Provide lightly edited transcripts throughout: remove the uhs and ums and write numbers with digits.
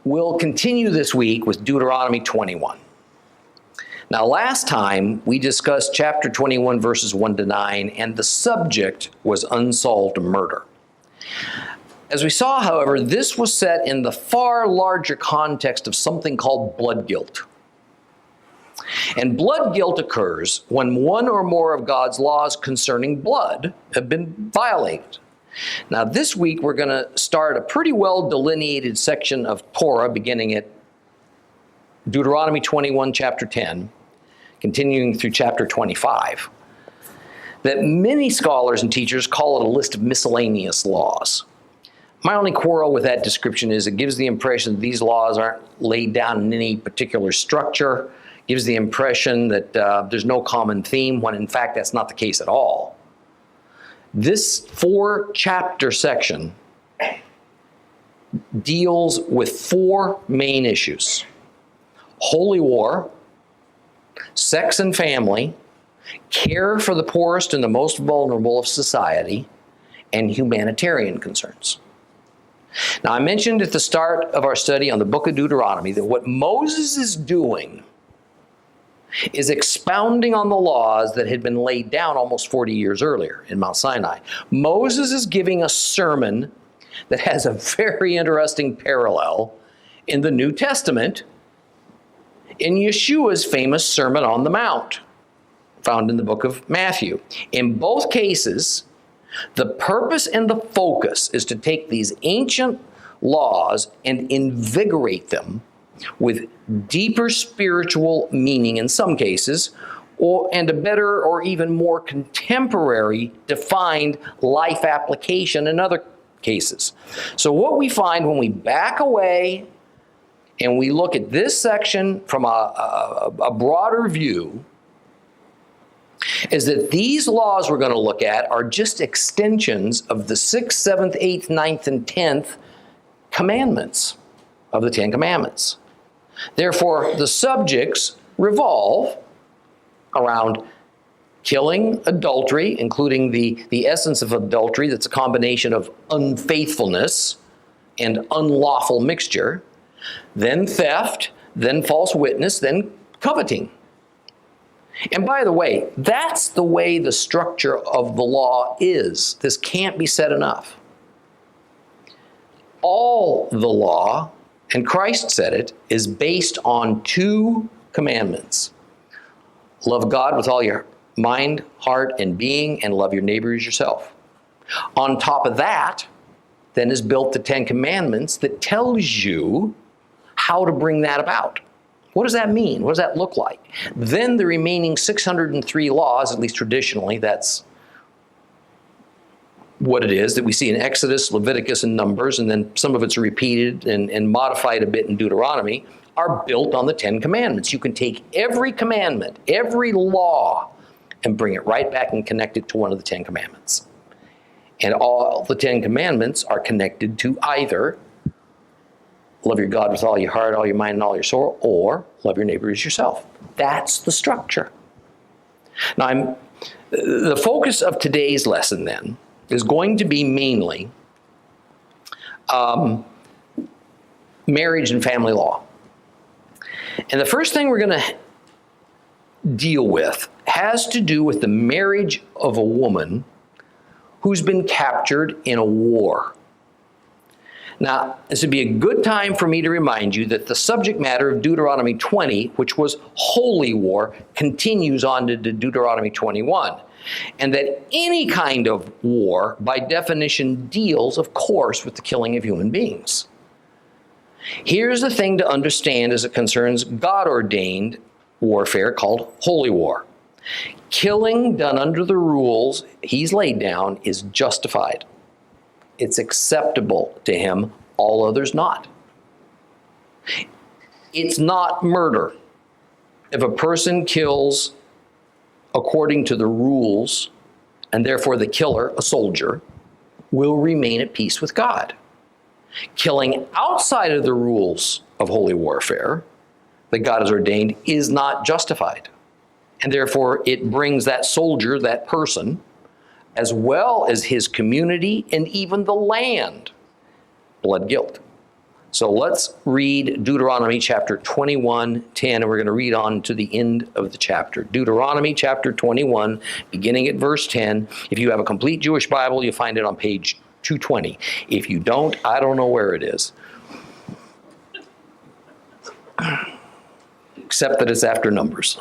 We'll continue this week with Deuteronomy 21. Now, last time we discussed chapter 21, verses 1 to 9, and the subject was unsolved murder. As we saw, however, this was set in the far larger context of something called blood guilt. And blood guilt occurs when one or more of God's laws concerning blood have been violated. Now, this week we're going to start a pretty well delineated section of Torah beginning at Deuteronomy 21, chapter 10, continuing through chapter 25, that many scholars and teachers call it a list of miscellaneous laws. My only quarrel with that description is it gives the impression that these laws aren't laid down in any particular structure, gives the impression that there's no common theme, when in fact that's not the case at all. This 4-chapter section deals with 4 main issues: holy war, sex and family, care for the poorest and the most vulnerable of society, and humanitarian concerns. Now, I mentioned at the start of our study on the book of Deuteronomy that what Moses is doing is expounding on the laws that had been laid down almost 40 years earlier in Mount Sinai. Moses is giving a sermon that has a very interesting parallel in the New Testament in Yeshua's famous Sermon on the Mount, found in the book of Matthew. In both cases, the purpose and the focus is to take these ancient laws and invigorate them with deeper spiritual meaning in some cases, and a better or even more contemporary defined life application in other cases. So what we find when we back away and we look at this section from a broader view is that these laws we're going to look at are just extensions of the 6th, 7th, 8th, 9th, and 10th commandments of the 10 Commandments. Therefore, the subjects revolve around killing, adultery, including the essence of adultery that's a combination of unfaithfulness and unlawful mixture, then theft, then false witness, then coveting. And by the way, that's the way the structure of the law is. This can't be said enough. All the law, and Christ said it, is based on 2 commandments. Love God with all your mind, heart, and being, and love your neighbor as yourself. On top of that, then is built the 10 Commandments that tells you how to bring that about. What does that mean? What does that look like? Then the remaining 603 laws, at least traditionally, that's what it is that we see in Exodus, Leviticus, and Numbers, and then some of it's repeated and modified a bit in Deuteronomy, are built on the 10 Commandments. You can take every commandment, every law, and bring it right back and connect it to one of the 10 Commandments. And all the 10 Commandments are connected to either love your God with all your heart, all your mind, and all your soul, or love your neighbor as yourself. That's the structure. Now, the focus of today's lesson, then, is going to be mainly marriage and family law. And the first thing we're going to deal with has to do with the marriage of a woman who's been captured in a war. Now, this would be a good time for me to remind you that the subject matter of Deuteronomy 20, which was holy war, continues on to Deuteronomy 21. And that any kind of war, by definition, deals, of course, with the killing of human beings. Here's the thing to understand as it concerns God-ordained warfare called holy war. Killing done under the rules he's laid down is justified. It's acceptable to him, all others not. It's not murder. If a person kills according to the rules, and therefore the killer, a soldier, will remain at peace with God. Killing outside of the rules of holy warfare that God has ordained is not justified. And therefore it brings that soldier, that person, as well as his community and even the land, blood guilt. So let's read Deuteronomy chapter 21:10, and we're going to read on to the end of the chapter. Deuteronomy chapter 21, beginning at verse 10. If you have a complete Jewish Bible, you'll find it on page 220. If you don't, I don't know where it is. Except that it's after Numbers.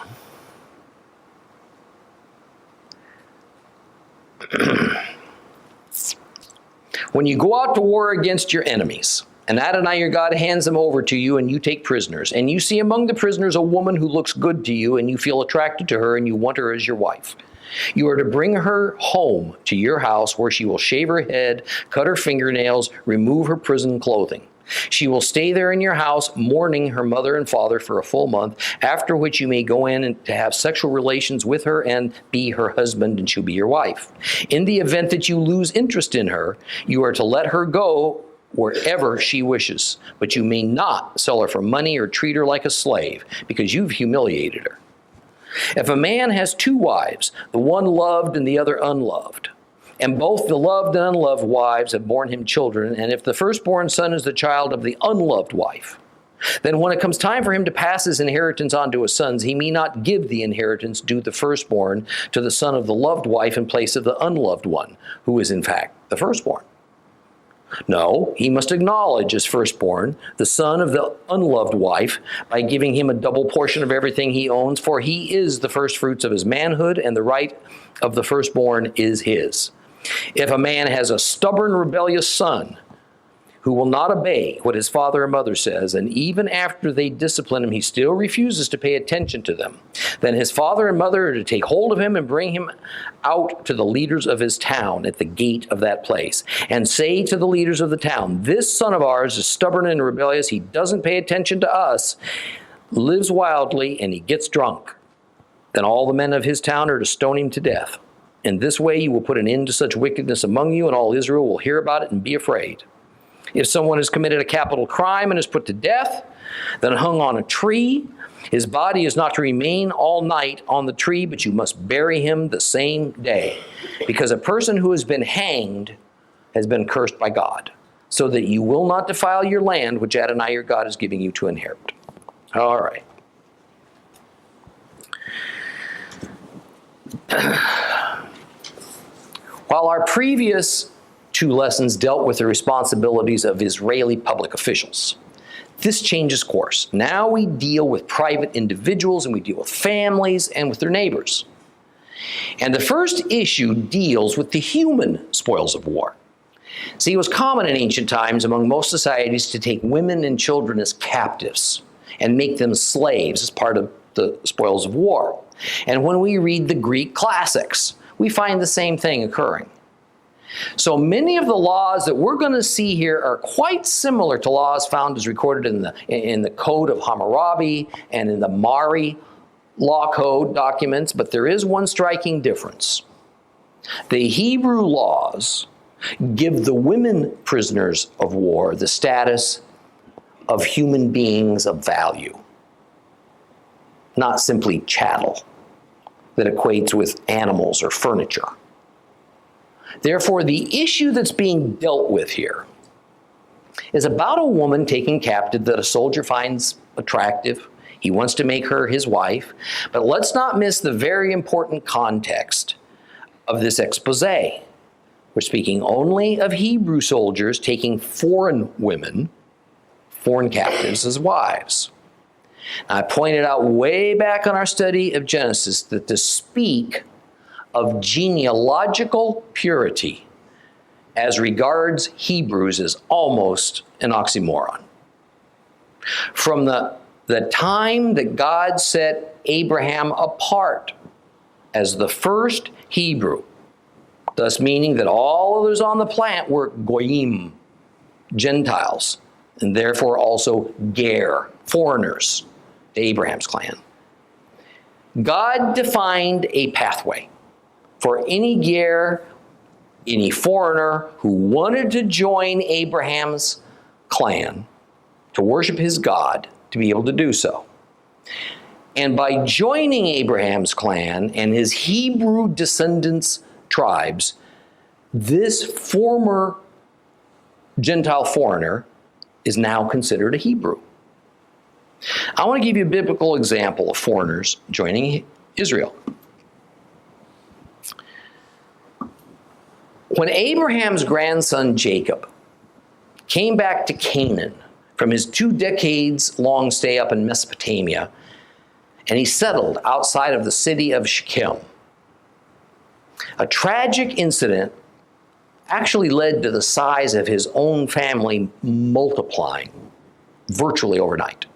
When you go out to war against your enemies, and Adonai your God hands them over to you, and you take prisoners, and you see among the prisoners a woman who looks good to you, and you feel attracted to her, and you want her as your wife, you are to bring her home to your house, where she will shave her head, cut her fingernails, remove her prison clothing. She will stay there in your house, mourning her mother and father for a full month, after which you may go in and to have sexual relations with her and be her husband, and she'll be your wife. In the event that you lose interest in her, you are to let her go wherever she wishes, but you may not sell her for money or treat her like a slave, because you've humiliated her. If a man has two wives, the one loved and the other unloved, and both the loved and unloved wives have borne him children, and if the firstborn son is the child of the unloved wife, then when it comes time for him to pass his inheritance on to his sons, he may not give the inheritance due the firstborn to the son of the loved wife in place of the unloved one, who is in fact the firstborn. No, he must acknowledge as firstborn the son of the unloved wife by giving him a double portion of everything he owns, for he is the firstfruits of his manhood, and the right of the firstborn is his. If a man has a stubborn, rebellious son who will not obey what his father or mother says, and even after they discipline him, he still refuses to pay attention to them, then his father and mother are to take hold of him and bring him out to the leaders of his town at the gate of that place, and say to the leaders of the town, "This son of ours is stubborn and rebellious. He doesn't pay attention to us, lives wildly, and he gets drunk. Then all the men of his town are to stone him to death. In this way you will put an end to such wickedness among you, and all Israel will hear about it and be afraid. If someone has committed a capital crime and is put to death, then hung on a tree, his body is not to remain all night on the tree, but you must bury him the same day, because a person who has been hanged has been cursed by God, so that you will not defile your land, which Adonai your God is giving you to inherit." All right. While our previous two lessons dealt with the responsibilities of Israeli public officials, this changes course. Now we deal with private individuals, and we deal with families and with their neighbors. And the first issue deals with the human spoils of war. See, it was common in ancient times among most societies to take women and children as captives and make them slaves as part of the spoils of war. And when we read the Greek classics, we find the same thing occurring. So many of the laws that we're going to see here are quite similar to laws found as recorded in the Code of Hammurabi and in the Mari law code documents, but there is one striking difference. The Hebrew laws give the women prisoners of war the status of human beings of value, not simply chattel that equates with animals or furniture. Therefore, the issue that's being dealt with here is about a woman taken captive that a soldier finds attractive. He wants to make her his wife. But let's not miss the very important context of this expose. We're speaking only of Hebrew soldiers taking foreign women, foreign captives, as wives. Now, I pointed out way back on our study of Genesis that to speak of genealogical purity as regards Hebrews is almost an oxymoron. From the time that God set Abraham apart as the first Hebrew, thus meaning that all others on the planet were goyim, Gentiles, and therefore also ger, foreigners to Abraham's clan, God defined a pathway for any ger, any foreigner who wanted to join Abraham's clan to worship his God to be able to do so. And by joining Abraham's clan and his Hebrew descendants' tribes, this former Gentile foreigner is now considered a Hebrew. I want to give you a biblical example of foreigners joining Israel. When Abraham's grandson Jacob came back to Canaan from his 2 decades long stay up in Mesopotamia, and he settled outside of the city of Shechem, a tragic incident actually led to the size of his own family multiplying virtually overnight.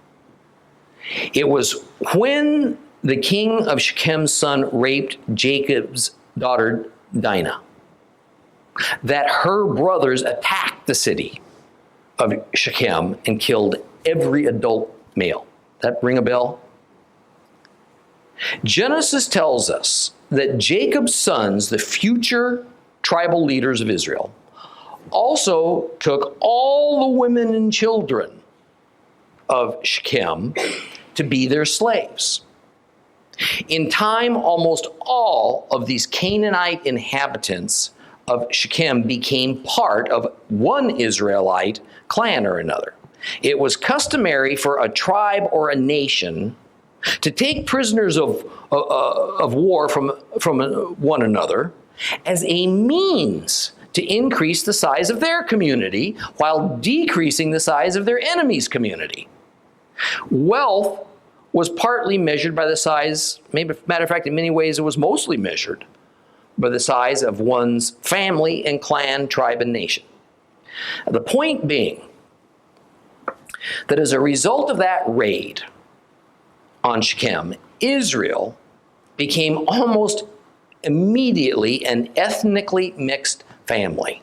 It was when the king of Shechem's son raped Jacob's daughter Dinah that her brothers attacked the city of Shechem and killed every adult male. That ring a bell? Genesis tells us that Jacob's sons, the future tribal leaders of Israel, also took all the women and children of Shechem to be their slaves. In time, almost all of these Canaanite inhabitants of Shechem became part of one Israelite clan or another. It was customary for a tribe or a nation to take prisoners of war from one another as a means to increase the size of their community while decreasing the size of their enemy's community. Wealth was partly measured by the size, matter of fact, in many ways it was mostly measured by the size of one's family and clan, tribe, and nation. The point being that as a result of that raid on Shechem, Israel became almost immediately an ethnically mixed family,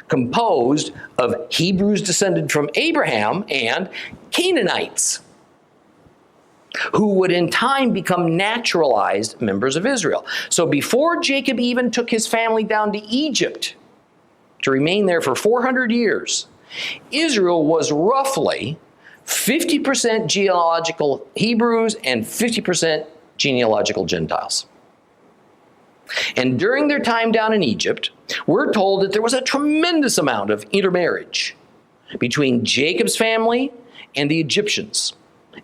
composed of Hebrews descended from Abraham and Canaanites, who would in time become naturalized members of Israel. So before Jacob even took his family down to Egypt to remain there for 400 years, Israel was roughly 50% genealogical Hebrews and 50% genealogical Gentiles. And during their time down in Egypt, we're told that there was a tremendous amount of intermarriage between Jacob's family and the Egyptians,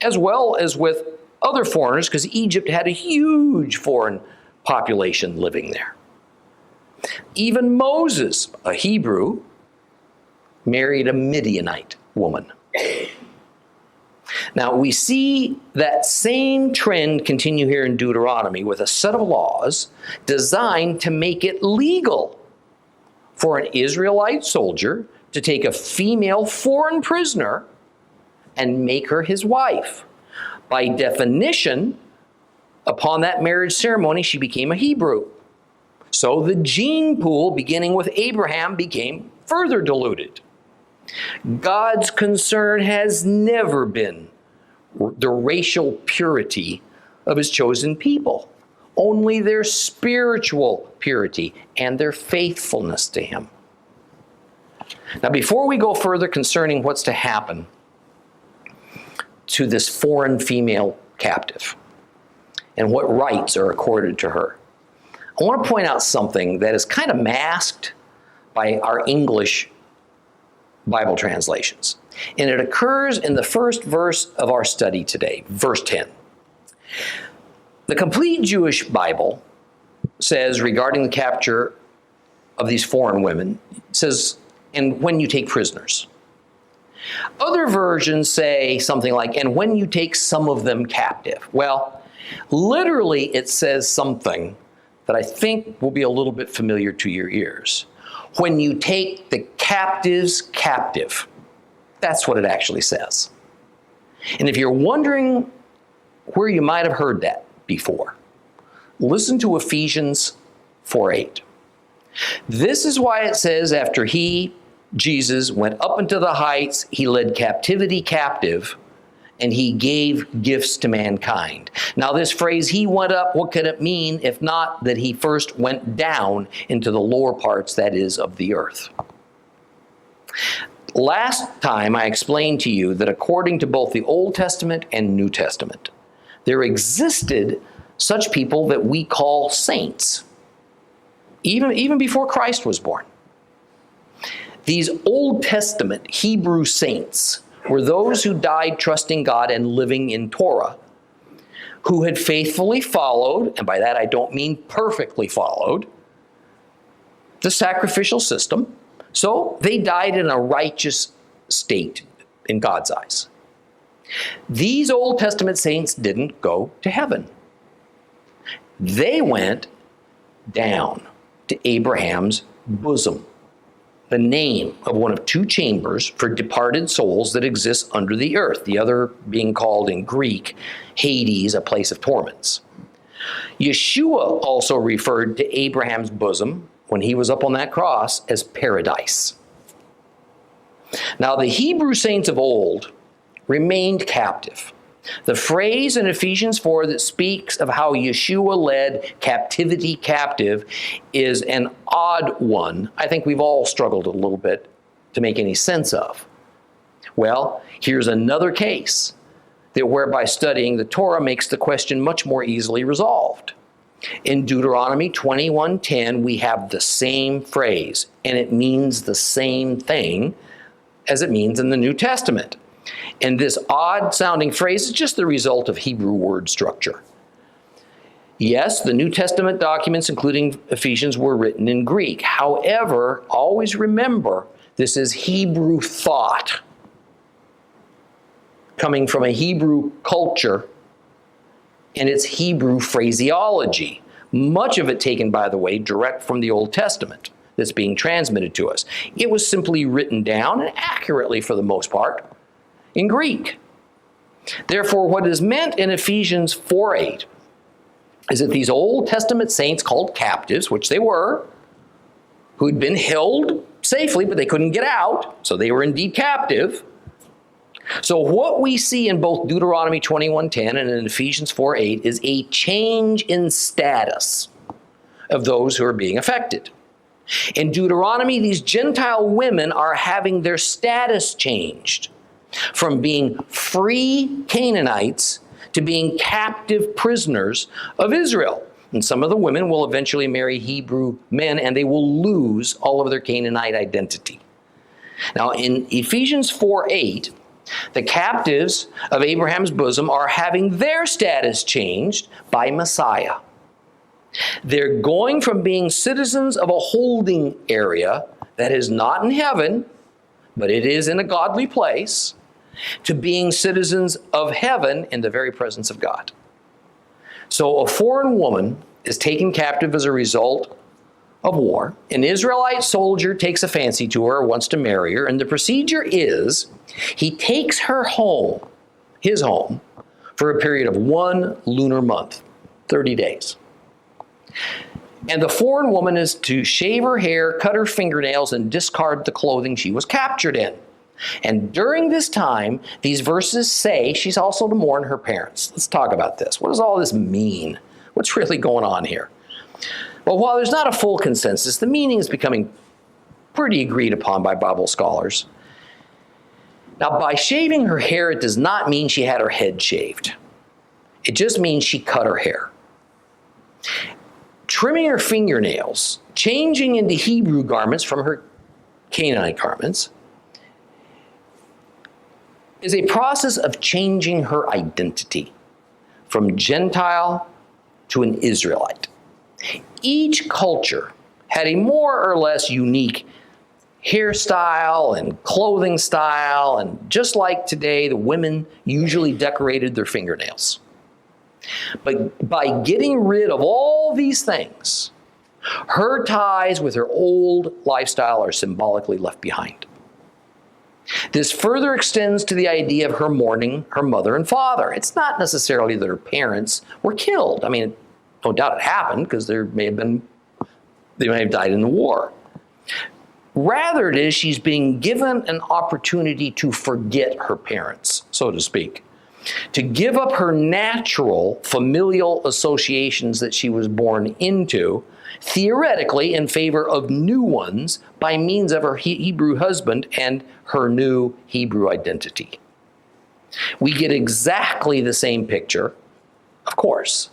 as well as with other foreigners, because Egypt had a huge foreign population living there. Even Moses, a Hebrew, married a Midianite woman. Now, we see that same trend continue here in Deuteronomy with a set of laws designed to make it legal for an Israelite soldier to take a female foreign prisoner and make her his wife. By definition, upon that marriage ceremony, she became a Hebrew. So the gene pool, beginning with Abraham, became further diluted. God's concern has never been the racial purity of his chosen people, only their spiritual purity and their faithfulness to him. Now, before we go further concerning what's to happen to this foreign female captive and what rights are accorded to her, I want to point out something that is kind of masked by our English Bible translations. And it occurs in the first verse of our study today, verse 10. The complete Jewish Bible says regarding the capture of these foreign women, it says, and when you take prisoners. Other versions say something like, and when you take some of them captive. Well, literally it says something that I think will be a little bit familiar to your ears. When you take the captives captive. That's what it actually says. And if you're wondering where you might have heard that before, listen to Ephesians 4:8. This is why it says after he, Jesus, went up into the heights, he led captivity captive, and he gave gifts to mankind. Now this phrase, he went up, what could it mean if not that he first went down into the lower parts, that is, of the earth? Last time I explained to you that according to both the Old Testament and New Testament, there existed such people that we call saints, even before Christ was born. These Old Testament Hebrew saints were those who died trusting God and living in Torah, who had faithfully followed, and by that I don't mean perfectly followed, the sacrificial system. So they died in a righteous state in God's eyes. These Old Testament saints didn't go to heaven. They went down to Abraham's bosom, the name of one of two chambers for departed souls that exist under the earth, the other being called in Greek Hades, a place of torments. Yeshua also referred to Abraham's bosom when he was up on that cross as paradise. Now, the Hebrew saints of old remained captive. The phrase in Ephesians 4 that speaks of how Yeshua led captivity captive is an odd one. I think we've all struggled a little bit to make any sense of. Well, here's another case that whereby studying the Torah makes the question much more easily resolved. In Deuteronomy 21:10, we have the same phrase, and it means the same thing as it means in the New Testament. And this odd-sounding phrase is just the result of Hebrew word structure. Yes, the New Testament documents, including Ephesians, were written in Greek. However, always remember, this is Hebrew thought coming from a Hebrew culture, and it's Hebrew phraseology. Much of it taken, by the way, direct from the Old Testament that's being transmitted to us. It was simply written down, and accurately for the most part, in Greek. Therefore, what is meant in Ephesians 4:8 is that these Old Testament saints called captives, which they were, who'd been held safely, but they couldn't get out, so they were indeed captive. So what we see in both Deuteronomy 21:10 and in Ephesians 4:8 is a change in status of those who are being affected. In Deuteronomy, these Gentile women are having their status changed from being free Canaanites to being captive prisoners of Israel. And some of the women will eventually marry Hebrew men, and they will lose all of their Canaanite identity. Now, in Ephesians 4:8, the captives of Abraham's bosom are having their status changed by Messiah. They're going from being citizens of a holding area that is not in heaven, but it is in a godly place, to being citizens of heaven in the very presence of God. So a foreign woman is taken captive as a result of war. An Israelite soldier takes a fancy to her, wants to marry her, and the procedure is he takes her home, his home, for a period of 1 lunar month, 30 days. And the foreign woman is to shave her hair, cut her fingernails, and discard the clothing she was captured in. And during this time, these verses say she's also to mourn her parents. Let's talk about this. What does all this mean? What's really going on here? Well, while there's not a full consensus, the meaning is becoming pretty agreed upon by Bible scholars. Now, by shaving her hair, it does not mean she had her head shaved. It just means she cut her hair. Trimming her fingernails, changing into Hebrew garments from her Canaanite garments, is a process of changing her identity from Gentile to an Israelite. Each culture had a more or less unique hairstyle and clothing style, and just like today, the women usually decorated their fingernails. But by getting rid of all these things, her ties with her old lifestyle are symbolically left behind. This further extends to the idea of her mourning her mother and father. It's not necessarily that her parents were killed. I mean, no doubt it happened because they may have died in the war. Rather, it is she's being given an opportunity to forget her parents, so to speak, to give up her natural familial associations that she was born into, theoretically in favor of new ones by means of her Hebrew husband and her new Hebrew identity. We get exactly the same picture, of course,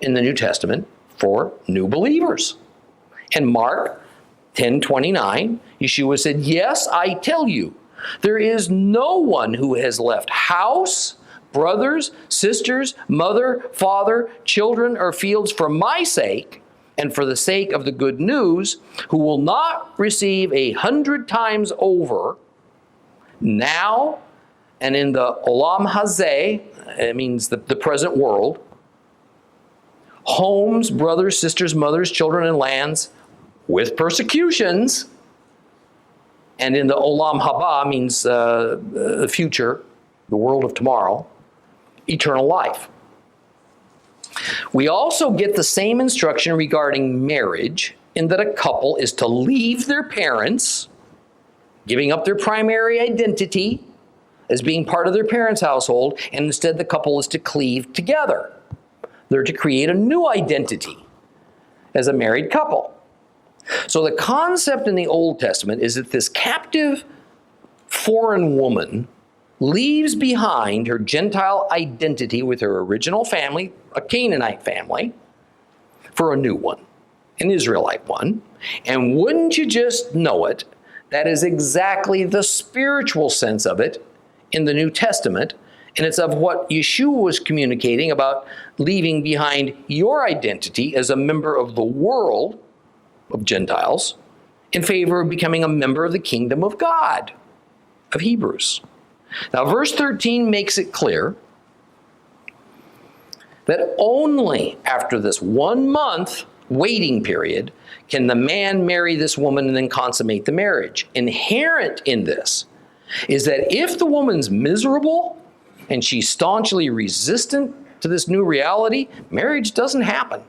in the New Testament for new believers. In Mark 10:29, Yeshua said, "Yes, I tell you, there is no one who has left house, brothers, sisters, mother, father, children, or fields for my sake and for the sake of the good news, who will not receive 100 times over now and in the olam hazeh," it means the present world, "homes, brothers, sisters, mothers, children, and lands with persecutions," and in the olam haba means the future, the world of tomorrow, eternal life. We also get the same instruction regarding marriage in that a couple is to leave their parents, giving up their primary identity as being part of their parents' household, and instead the couple is to cleave together. They're to create a new identity as a married couple. So the concept in the Old Testament is that this captive foreign woman leaves behind her Gentile identity with her original family, a Canaanite family, for a new one, an Israelite one. And wouldn't you just know it, that is exactly the spiritual sense of it in the New Testament, and it's of what Yeshua was communicating about leaving behind your identity as a member of the world of Gentiles in favor of becoming a member of the kingdom of God, of Hebrews. Now, verse 13 makes it clear that only after this 1 month waiting period can the man marry this woman and then consummate the marriage. Inherent in this is that if the woman's miserable and she's staunchly resistant to this new reality, marriage doesn't happen.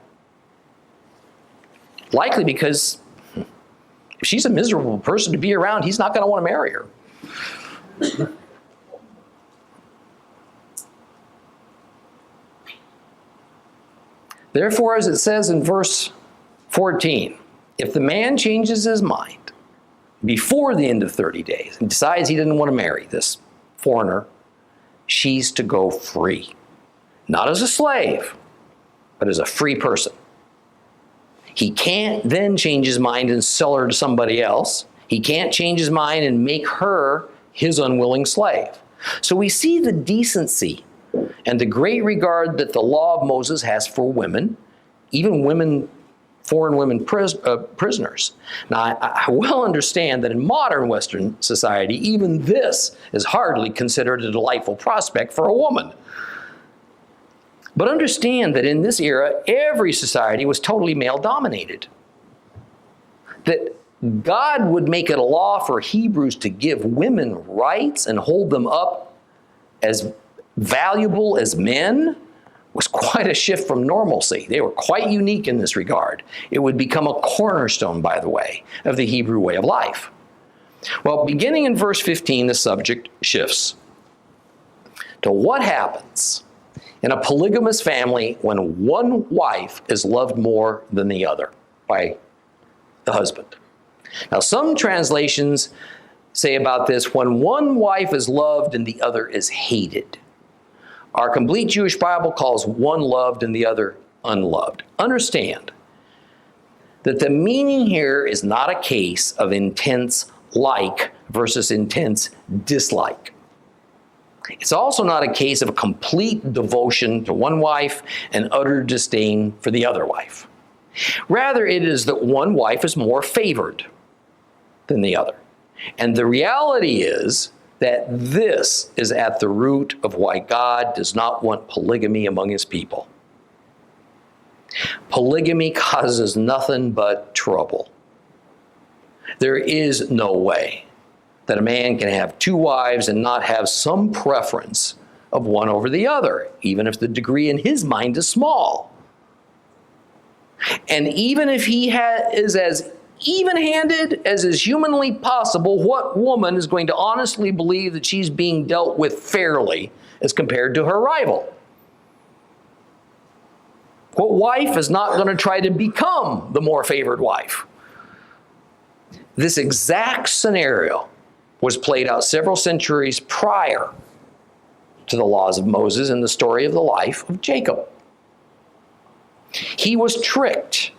Likely because if she's a miserable person to be around, he's not going to want to marry her. Therefore, as it says in verse 14, if the man changes his mind before the end of 30 days and decides he didn't want to marry this foreigner, she's to go free. Not as a slave, but as a free person. He can't then change his mind and sell her to somebody else. He can't change his mind and make her his unwilling slave. So we see the decency and the great regard that the law of Moses has for women, even women, foreign women prisoners. Now, I well understand that in modern Western society, even this is hardly considered a delightful prospect for a woman. But understand that in this era, every society was totally male-dominated. That God would make it a law for Hebrews to give women rights and hold them up as valuable as men was quite a shift from normalcy. They were quite unique in this regard. It would become a cornerstone, by the way, of the Hebrew way of life. Well, beginning in verse 15, the subject shifts to what happens in a polygamous family when one wife is loved more than the other by the husband. Now, some translations say about this, when one wife is loved and the other is hated. Our complete Jewish Bible calls one loved and the other unloved. Understand that the meaning here is not a case of intense like versus intense dislike. It's also not a case of complete devotion to one wife and utter disdain for the other wife. Rather, it is that one wife is more favored than the other. And the reality is that this is at the root of why God does not want polygamy among his people. Polygamy causes nothing but trouble. There is no way that a man can have two wives and not have some preference of one over the other, even if the degree in his mind is small. And even if he is as even-handed as is humanly possible, what woman is going to honestly believe that she's being dealt with fairly as compared to her rival? What wife is not going to try to become the more favored wife? This exact scenario was played out several centuries prior to the laws of Moses in the story of the life of Jacob. He was tricked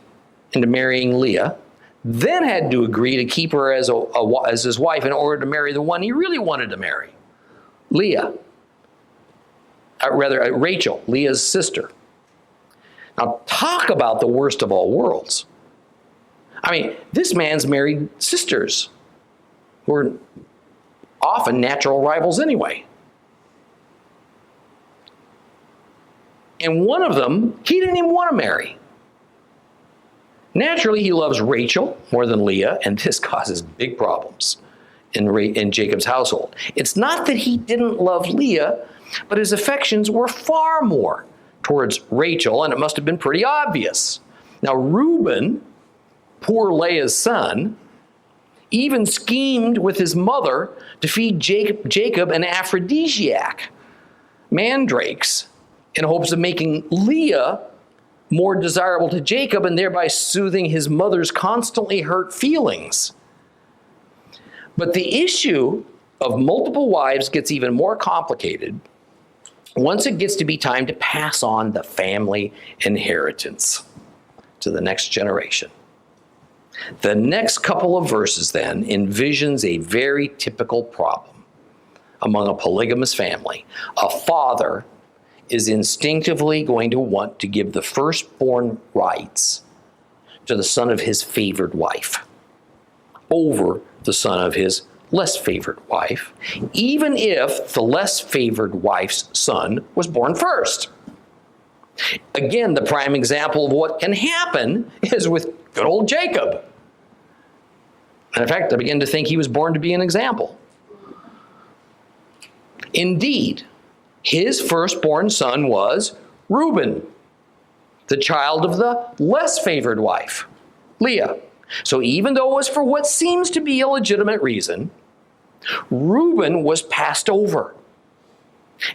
into marrying Leah, then had to agree to keep her as his wife in order to marry the one he really wanted to marry, Rachel, Leah's sister. Now, talk about the worst of all worlds. I mean, this man's married sisters who are often natural rivals anyway. And one of them, he didn't even want to marry. Naturally, he loves Rachel more than Leah, and this causes big problems in Jacob's household. It's not that he didn't love Leah, but his affections were far more towards Rachel, and it must have been pretty obvious. Now, Reuben, poor Leah's son, even schemed with his mother to feed Jacob an aphrodisiac, mandrakes, in hopes of making Leah more desirable to Jacob and thereby soothing his mother's constantly hurt feelings. But the issue of multiple wives gets even more complicated once it gets to be time to pass on the family inheritance to the next generation. The next couple of verses then envisions a very typical problem among a polygamous family. A father is instinctively going to want to give the firstborn rights to the son of his favored wife over the son of his less favored wife, even if the less favored wife's son was born first. Again, the prime example of what can happen is with good old Jacob. And in fact, I begin to think he was born to be an example. Indeed, his firstborn son was Reuben, the child of the less favored wife, Leah. So even though it was for what seems to be a legitimate reason, Reuben was passed over.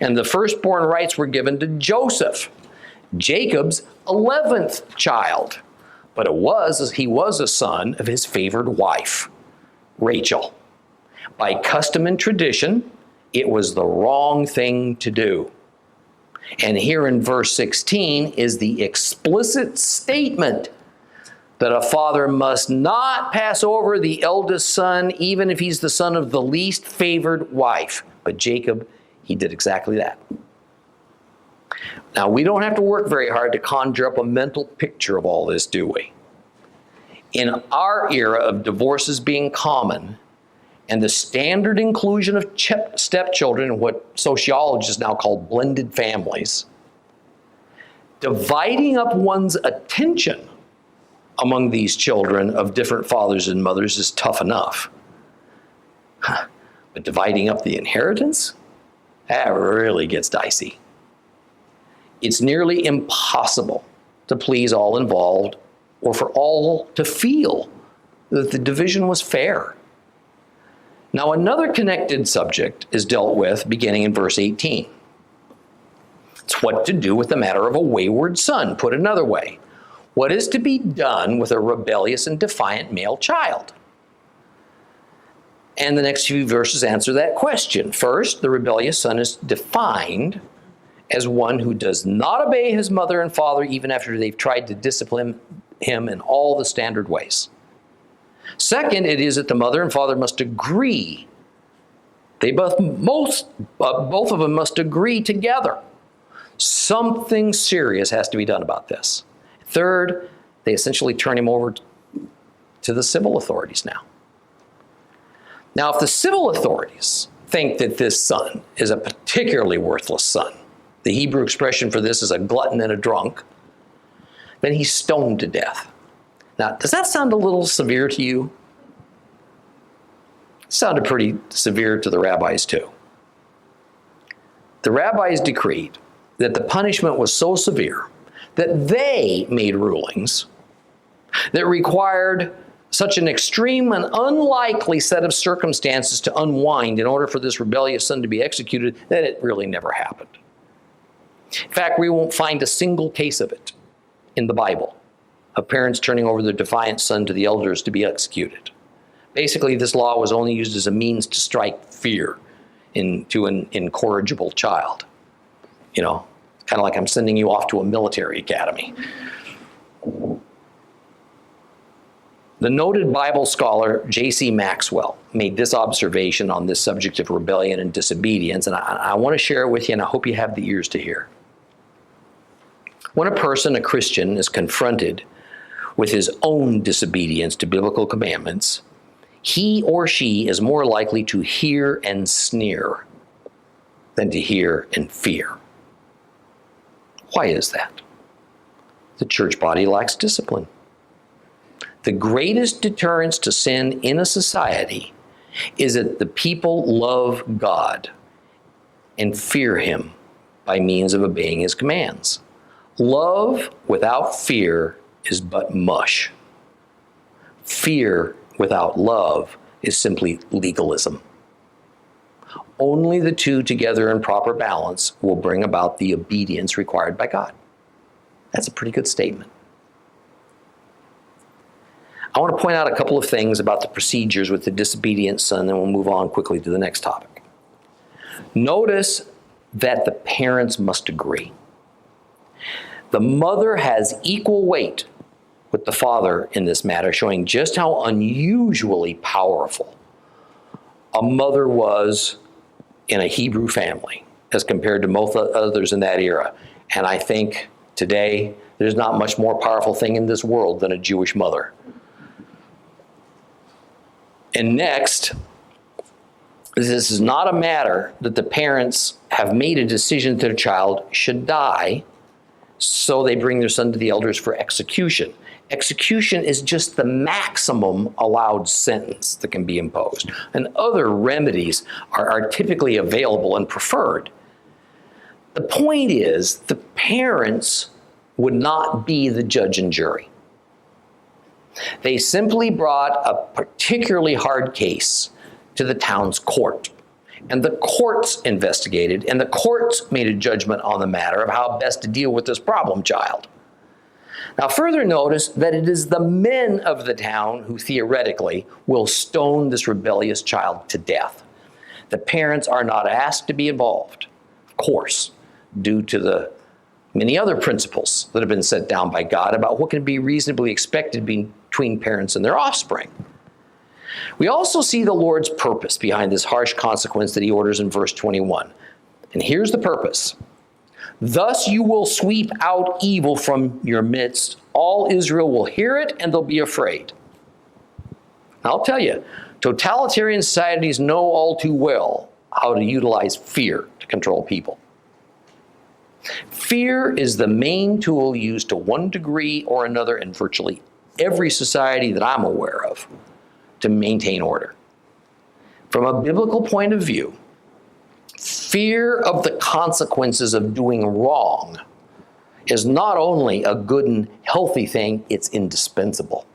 And the firstborn rights were given to Joseph, Jacob's 11th child. But he was a son of his favored wife, Rachel. By custom and tradition, it was the wrong thing to do. And here in verse 16 is the explicit statement that a father must not pass over the eldest son, even if he's the son of the least favored wife. But Jacob, he did exactly that. Now, we don't have to work very hard to conjure up a mental picture of all this, do we? In our era of divorces being common, and the standard inclusion of stepchildren in what sociologists now call blended families, dividing up one's attention among these children of different fathers and mothers is tough enough. But dividing up the inheritance? That really gets dicey. It's nearly impossible to please all involved or for all to feel that the division was fair. Now, another connected subject is dealt with beginning in verse 18. It's what to do with the matter of a wayward son. Put another way, what is to be done with a rebellious and defiant male child? And the next few verses answer that question. First, the rebellious son is defined as one who does not obey his mother and father even after they've tried to discipline him in all the standard ways. Second, it is that the mother and father must agree. Both of them must agree together. Something serious has to be done about this. Third, they essentially turn him over to the civil authorities now. Now, if the civil authorities think that this son is a particularly worthless son, the Hebrew expression for this is a glutton and a drunk, then he's stoned to death. Now, does that sound a little severe to you? It sounded pretty severe to the rabbis too. The rabbis decreed that the punishment was so severe that they made rulings that required such an extreme and unlikely set of circumstances to unwind in order for this rebellious son to be executed that it really never happened. In fact, we won't find a single case of it in the Bible, of parents turning over their defiant son to the elders to be executed. Basically, this law was only used as a means to strike fear into an incorrigible child. You know, kind of like I'm sending you off to a military academy. The noted Bible scholar J.C. Maxwell made this observation on this subject of rebellion and disobedience, and I want to share it with you, and I hope you have the ears to hear. When a person, a Christian, is confronted with his own disobedience to biblical commandments, he or she is more likely to hear and sneer than to hear and fear. Why is that? The church body lacks discipline. The greatest deterrence to sin in a society is that the people love God and fear him by means of obeying his commands. Love without fear is but mush. Fear without love is simply legalism. Only the two together in proper balance will bring about the obedience required by God. That's a pretty good statement. I want to point out a couple of things about the procedures with the disobedient son, then we'll move on quickly to the next topic. Notice that the parents must agree. The mother has equal weight with the father in this matter, showing just how unusually powerful a mother was in a Hebrew family as compared to most others in that era. And I think today there's not much more powerful thing in this world than a Jewish mother. And next, this is not a matter that the parents have made a decision that their child should die, so they bring their son to the elders for execution. Execution is just the maximum allowed sentence that can be imposed, and other remedies are typically available and preferred. The point is, the parents would not be the judge and jury. They simply brought a particularly hard case to the town's court, and the courts investigated, and the courts made a judgment on the matter of how best to deal with this problem child. Now, further notice that it is the men of the town who theoretically will stone this rebellious child to death. The parents are not asked to be involved, of course, due to the many other principles that have been set down by God about what can be reasonably expected between parents and their offspring. We also see the Lord's purpose behind this harsh consequence that he orders in verse 21. And here's the purpose. Thus you will sweep out evil from your midst. All Israel will hear it and they'll be afraid. Now, I'll tell you, totalitarian societies know all too well how to utilize fear to control people. Fear is the main tool used to one degree or another in virtually every society that I'm aware of to maintain order. From a biblical point of view, fear of the consequences of doing wrong is not only a good and healthy thing, it's indispensable.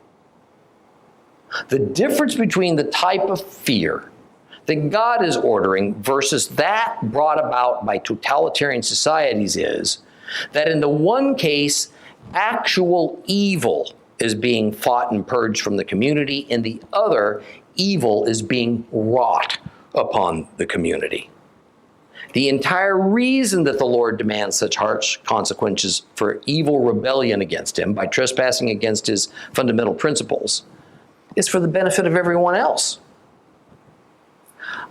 The difference between the type of fear that God is ordering versus that brought about by totalitarian societies is that in the one case, actual evil is being fought and purged from the community, in the other, evil is being wrought upon the community. The entire reason that the Lord demands such harsh consequences for evil rebellion against him by trespassing against his fundamental principles is for the benefit of everyone else.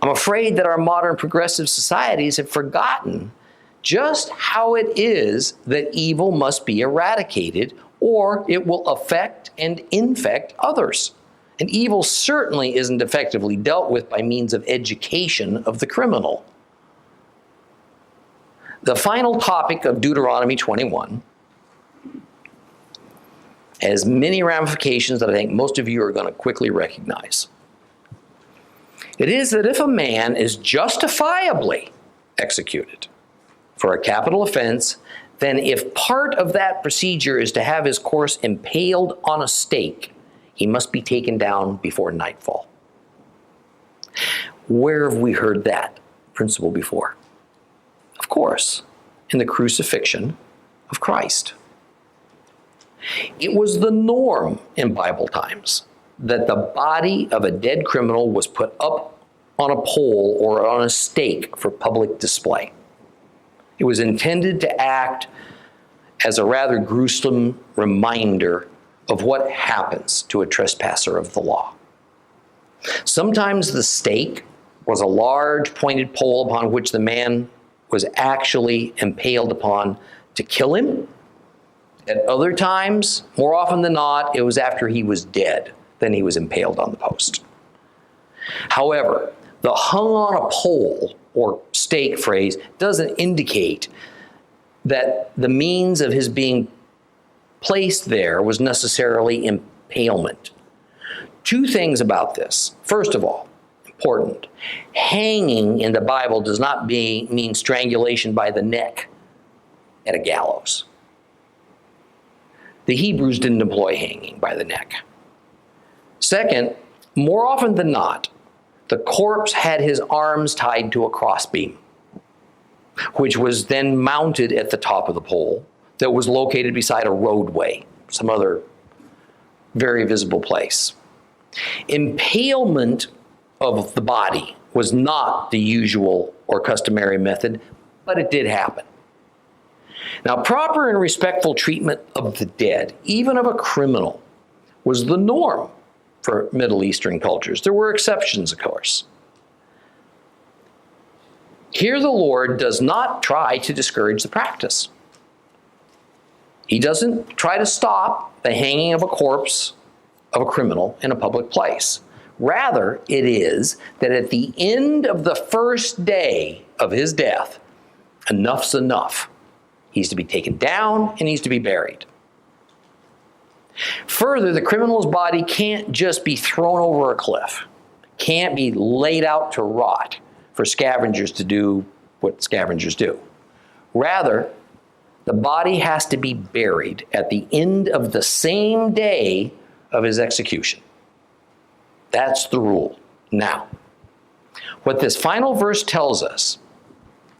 I'm afraid that our modern progressive societies have forgotten just how it is that evil must be eradicated, or it will affect and infect others. And evil certainly isn't effectively dealt with by means of education of the criminal. The final topic of Deuteronomy 21 has many ramifications that I think most of you are going to quickly recognize. It is that if a man is justifiably executed for a capital offense, then if part of that procedure is to have his corpse impaled on a stake, he must be taken down before nightfall. Where have we heard that principle before? Of course, in the crucifixion of Christ. It was the norm in Bible times that the body of a dead criminal was put up on a pole or on a stake for public display. It was intended to act as a rather gruesome reminder of what happens to a trespasser of the law. Sometimes the stake was a large pointed pole upon which the man was actually impaled upon to kill him. At other times, more often than not, it was after he was dead, then he was impaled on the post. However, the hung on a pole or stake phrase doesn't indicate that the means of his being placed there was necessarily impalement. Two things about this. First of all, important, hanging in the Bible does not mean strangulation by the neck at a gallows. The Hebrews didn't employ hanging by the neck. Second, more often than not, the corpse had his arms tied to a crossbeam, which was then mounted at the top of the pole that was located beside a roadway, some other very visible place. Impalement of the body was not the usual or customary method, but it did happen. Now, proper and respectful treatment of the dead, even of a criminal, was the norm for Middle Eastern cultures. There were exceptions, of course. Here the Lord does not try to discourage the practice. He doesn't try to stop the hanging of a corpse of a criminal in a public place. Rather, it is that at the end of the first day of his death, enough's enough. He's to be taken down and he's to be buried. Further, the criminal's body can't just be thrown over a cliff, can't be laid out to rot for scavengers to do what scavengers do. Rather, the body has to be buried at the end of the same day of his execution. That's the rule. Now, what this final verse tells us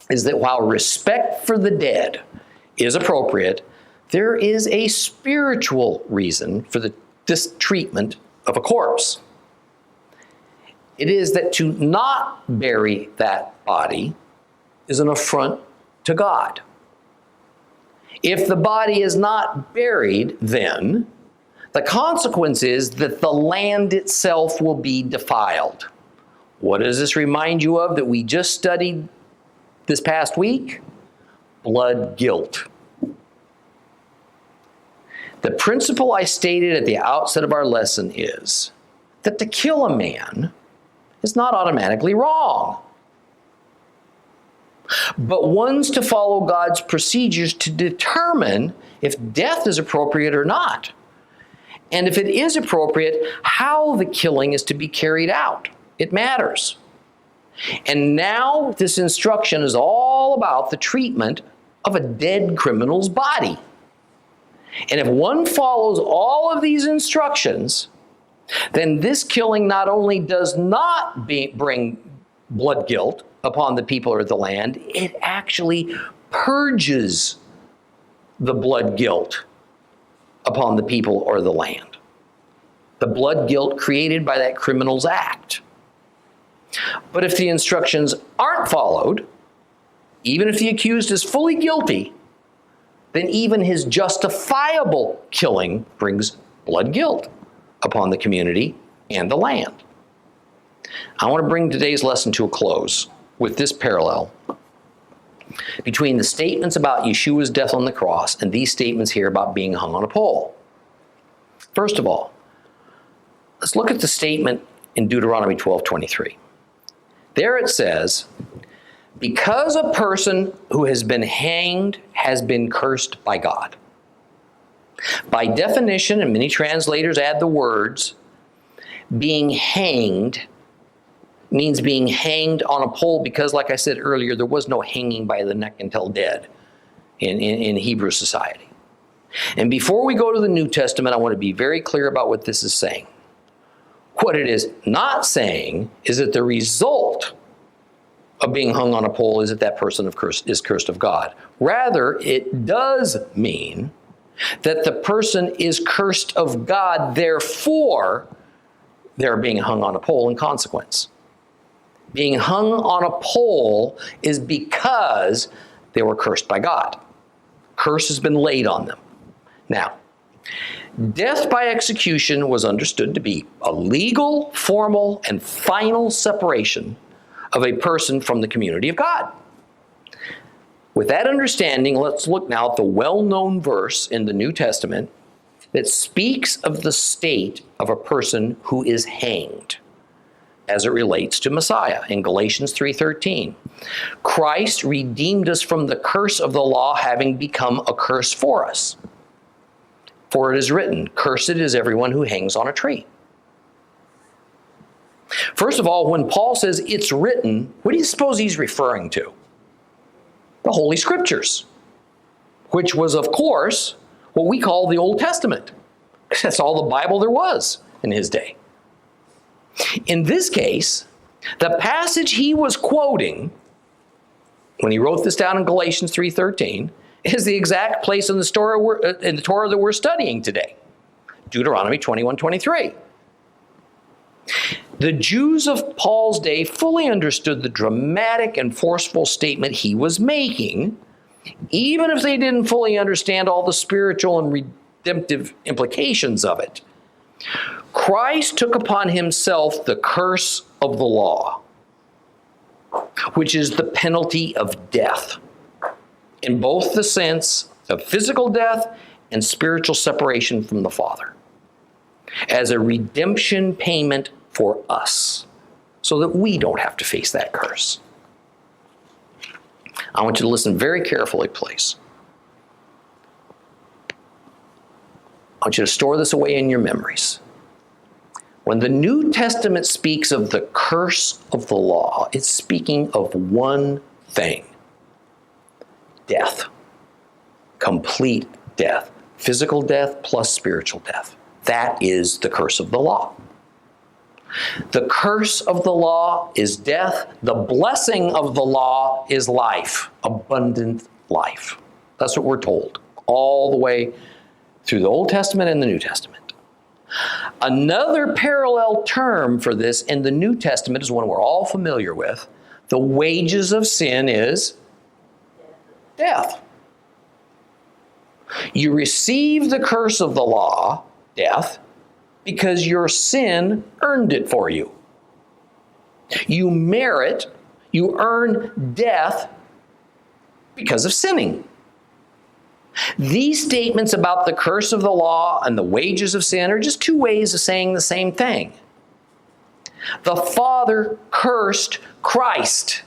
is that while respect for the dead is appropriate, there is a spiritual reason for this treatment of a corpse. It is that to not bury that body is an affront to God. If the body is not buried, then the consequence is that the land itself will be defiled. What does this remind you of that we just studied this past week? Blood guilt. The principle I stated at the outset of our lesson is that to kill a man is not automatically wrong, but one's to follow God's procedures to determine if death is appropriate or not. And if it is appropriate, how the killing is to be carried out. It matters. And now this instruction is all about the treatment of a dead criminal's body. And if one follows all of these instructions, then this killing not only does not bring blood guilt upon the people or the land, it actually purges the blood guilt upon the people or the land. The blood guilt created by that criminal's act. But if the instructions aren't followed, even if the accused is fully guilty, then even his justifiable killing brings blood guilt upon the community and the land. I want to bring today's lesson to a close with this parallel between the statements about Yeshua's death on the cross and these statements here about being hung on a pole. First of all, let's look at the statement in Deuteronomy 12:23. There it says, because a person who has been hanged has been cursed by God. By definition, and many translators add the words, being hanged means being hanged on a pole because, like I said earlier, there was no hanging by the neck until dead in Hebrew society. And before we go to the New Testament, I want to be very clear about what this is saying. What it is not saying is that the result of being hung on a pole is that that person is cursed of God. Rather, it does mean that the person is cursed of God, therefore, they're being hung on a pole in consequence. Being hung on a pole is because they were cursed by God. Curse has been laid on them. Now, Death by execution was understood to be a legal, formal, and final separation of a person from the community of God. With that understanding, let's look now at the well-known verse in the New Testament that speaks of the state of a person who is hanged as it relates to Messiah in Galatians 3:13. Christ redeemed us from the curse of the law, having become a curse for us. For it is written, cursed is everyone who hangs on a tree. First of all, when Paul says it's written, what do you suppose he's referring to? The Holy Scriptures, which was, of course, what we call the Old Testament. That's all the Bible there was in his day. In this case, the passage he was quoting when he wrote this down in Galatians 3:13 is the exact place in the Torah that we're studying today, Deuteronomy 21:23. The Jews of Paul's day fully understood the dramatic and forceful statement he was making, even if they didn't fully understand all the spiritual and redemptive implications of it. Christ took upon himself the curse of the law, which is the penalty of death, in both the sense of physical death and spiritual separation from the Father, as a redemption payment for us, so that we don't have to face that curse. I want you to listen very carefully, please. I want you to store this away in your memories. When the New Testament speaks of the curse of the law, it's speaking of one thing: death. Complete death. Physical death plus spiritual death. That is the curse of the law. The curse of the law is death. The blessing of the law is life, abundant life. That's what we're told all the way through the Old Testament and the New Testament. Another parallel term for this in the New Testament is one we're all familiar with. The wages of sin is death. You receive the curse of the law, death, because your sin earned it for you. You merit, you earn death because of sinning. These statements about the curse of the law and the wages of sin are just two ways of saying the same thing. The Father cursed Christ,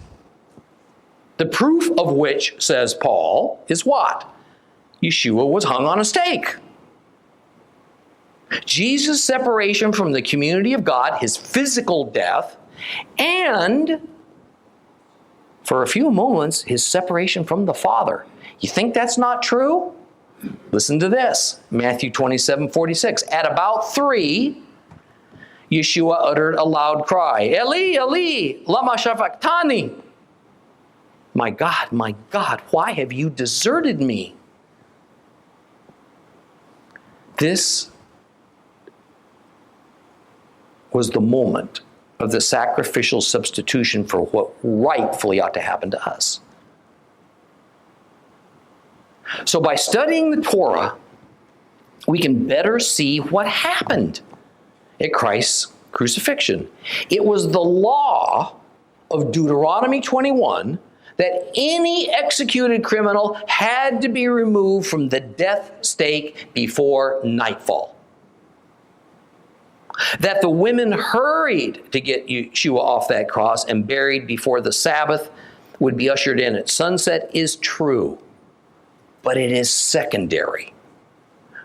the proof of which, says Paul, is what? Yeshua was hung on a stake. Jesus' separation from the community of God, his physical death, and for a few moments, his separation from the Father. You think that's not true? Listen to this, Matthew 27:46. At about 3, Yeshua uttered a loud cry, Eli, Eli, lama sabachthani. My God, why have you deserted me? This was the moment of the sacrificial substitution for what rightfully ought to happen to us. So by studying the Torah, we can better see what happened at Christ's crucifixion. It was the law of Deuteronomy 21 that any executed criminal had to be removed from the death stake before nightfall. That the women hurried to get Yeshua off that cross and buried before the Sabbath would be ushered in at sunset is true, but it is secondary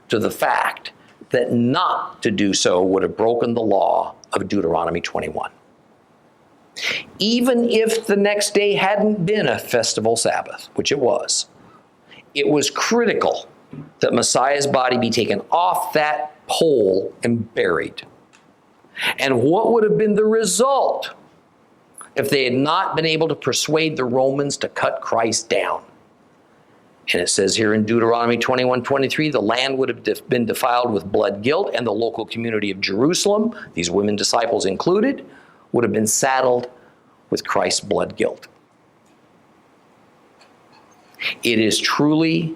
to the fact that not to do so would have broken the law of Deuteronomy 21. Even if the next day hadn't been a festival Sabbath, which it was critical that Messiah's body be taken off that pole and buried. And what would have been the result if they had not been able to persuade the Romans to cut Christ down? And it says here in Deuteronomy 21:23, the land would have been defiled with blood guilt, and the local community of Jerusalem, these women disciples included, would have been saddled with Christ's blood guilt. It is truly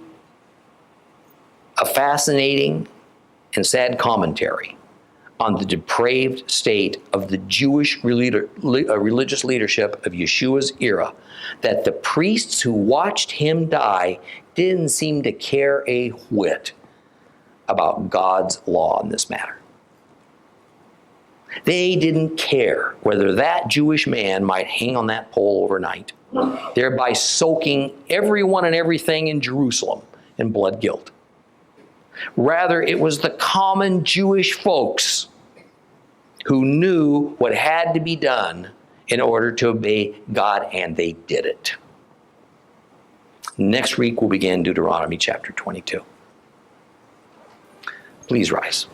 a fascinating and sad commentary on the depraved state of the Jewish religious leadership of Yeshua's era that the priests who watched him die didn't seem to care a whit about God's law in this matter. They didn't care whether that Jewish man might hang on that pole overnight, thereby soaking everyone and everything in Jerusalem in blood guilt. Rather, it was the common Jewish folks who knew what had to be done in order to obey God, and they did it. Next week, we'll begin Deuteronomy chapter 22. Please rise.